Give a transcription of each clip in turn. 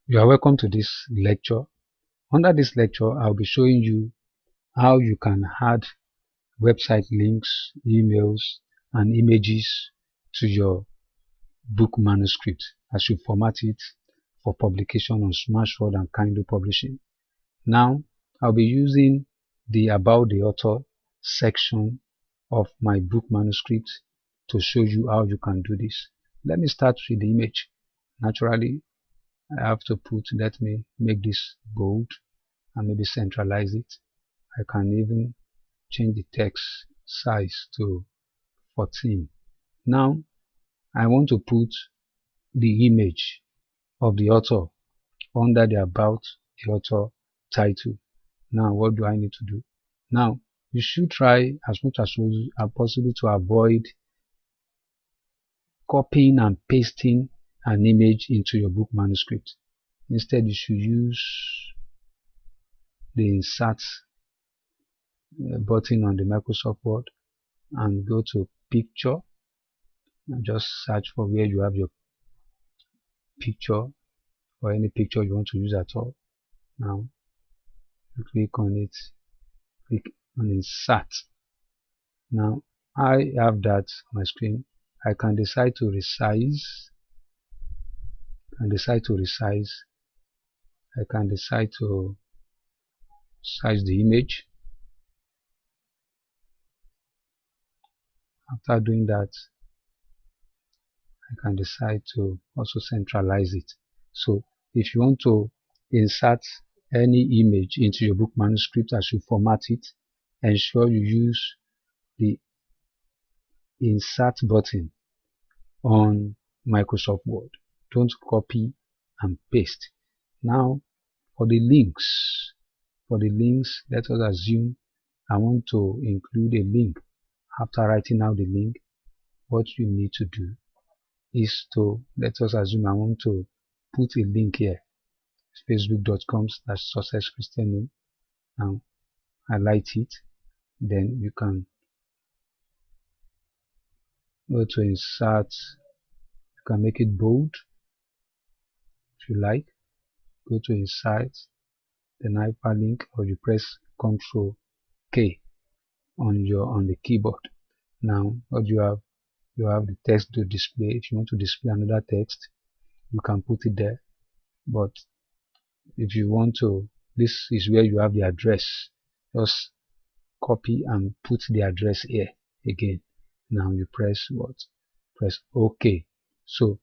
You are welcome to this lecture. Under this lecture, I'll be showing you how you can add website links, emails, and images to your book manuscript as you format it for publication on Smashword and Kindle Publishing. Now, I'll be using the About the Author section of my book manuscript to show you how you can do this. Let me start with the image. Naturally, I have to let me make this bold and maybe centralize it. I can even change the text size to 14. Now, I want to put the image of the author under the About the Author title. Now, what do I need to do? Now, you should try as much as possible to avoid copying and pasting an image into your book manuscript. Instead, you should use the Insert button on the Microsoft Word and go to Picture and just search for where you have your picture or any picture you want to use at all. Now, you click on it, click on Insert. Now, I have that on my screen. I can decide to resize. I can decide to size the image. After doing that, I can decide to also centralize it. So if you want to insert any image into your book manuscript as you format it, ensure you use the Insert button on Microsoft Word. Don't copy and paste. Now, for the links, let us assume I want to include a link. After writing out the link, what you need to do is to, let us assume I want to put a link here, facebook.com/successchristiano. Now, highlight it. Then you can go to Insert. You can make it bold if you like. Go to Insert, then hyperlink, or you press Ctrl K on the keyboard. Now, what you have the text to display. If you want to display another text, you can put it there. But if you want to, this is where you have the address. Just copy and put the address here again. Now you press what? Press OK. So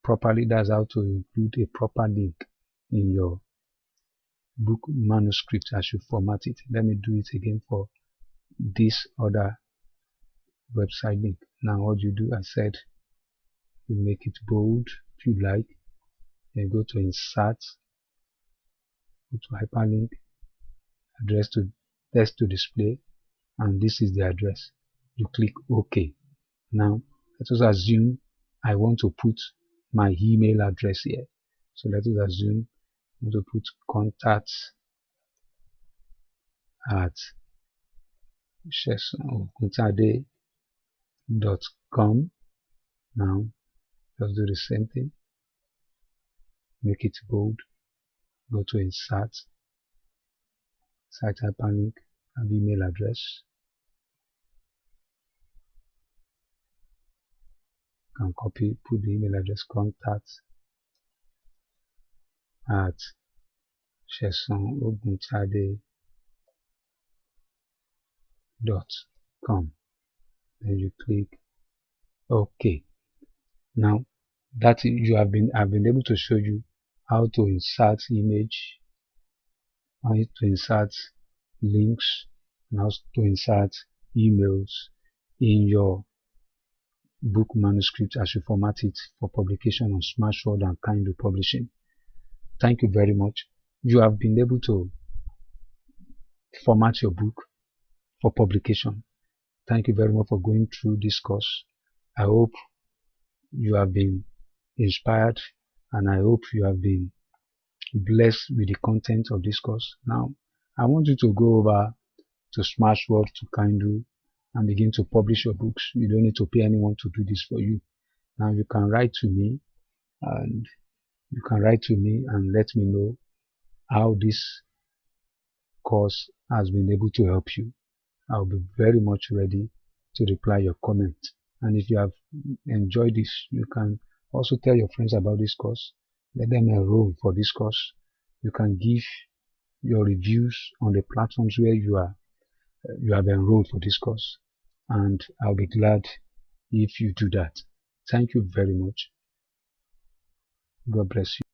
properly, that's how to include a proper link in your book manuscript as you format it. Let me do it again for this other website link. Now what you do, I said, you make it bold if you like, then go to Insert, go to hyperlink, address to text to display, and this is the address. You click OK. Now let us assume I want to put my email address here. So let us assume I want to put contact@shesonoguntade.com. Now just do the same thing. Make it bold. Go to Insert, site hyperlink, and email address. You can copy, put the email address contact@shesonoguntade.com. Then you click OK. Now that I've been able to show you how to insert image, how to insert links, and how to insert emails in your book manuscript as you format it for publication on Smashword and Kindle Publishing. Thank you very much. You have been able to format your book for publication. Thank you very much for going through this course. I hope you have been inspired, and I hope you have been blessed with the content of this course. Now, I want you to go over to Smashword, to Kindle, and begin to publish your books. You don't need to pay anyone to do this for you. Now, you can write to me, and you can write to me and let me know how this course has been able to help you. I'll be very much ready to reply your comment. And if you have enjoyed this, you can also tell your friends about this course. Let them enroll for this course. You can give your reviews on the platforms where you have enrolled for this course, and I'll be glad if you do that. Thank you very much. God bless you.